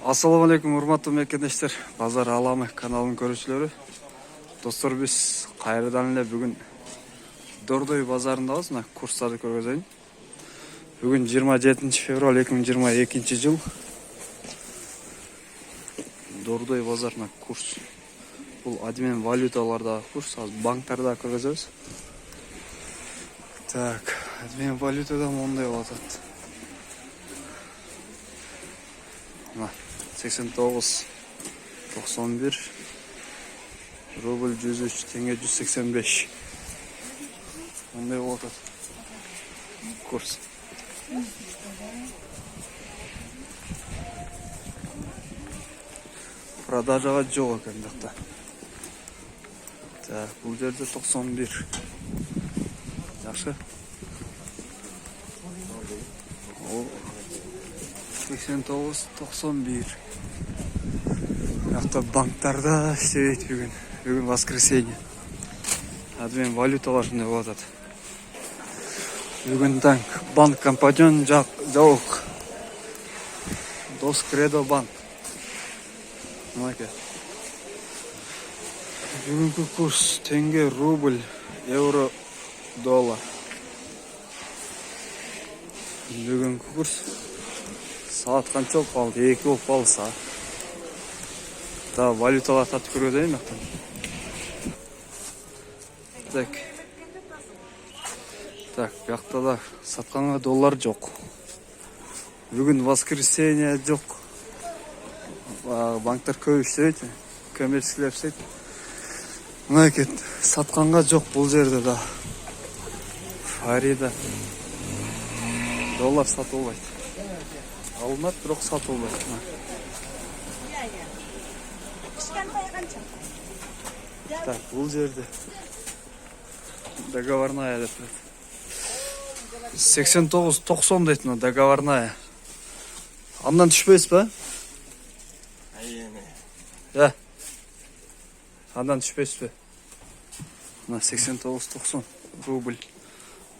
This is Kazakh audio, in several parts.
Assalamu алейкум, урматтуу мекендештер, Базар Аламы каналынын көрүүчүлөрү. Достор, биз кайрадан эле бүгүн Дордой базарындабыз. Мына курстарды көргөзөйүн. Бүгүн 27 февраль 2022 жыл. Дордой базарына курс. Бул адмен валюталарда курс, азыр банктарда көргөзөбүз. Так, адмен валютада мондай болот. 89.91 рубль 103 теңге 185 ондай болот курс. Продажага жок экен жакта. Так, бул жерде 91. Жакшы. 89.91. Yakta banklarda işleyet bugün. Bugün воскресенье. Admen valutalar ne olacak? Bugünden bank kampanyon yok. Dos Credo Bank. Bugünkü kurs tenge, rubl, euro, dolar. Bugünkü kurs saat kança болып қалды? 2 болып қалды saat. Daha valutalar tatlı көргөзөйүн mi? Так, бияқта да сатканга доллар жоқ. Бүгін воскресенье жоқ. Банктар көп иштебейт, коммерческийлер иштейт. Мына экен, сатканга жоқ бул жерде да. Фарида. Доллар сатылбайт. Алынат, бирок сатылбайт. Так, бул жерде договорная деп. 89.90 дейт мына договорная. Андан түшпөйсүз ба? Андан түшпөйсүз бе? Мына 89.90 рубль,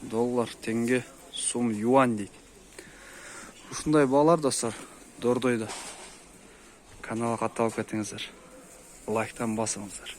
доллар, теңге, сум, юань дейт. Ушундай баалар достор Дордойдо. Каналга катталып кетиңиздер. Лайктан басыңыздар.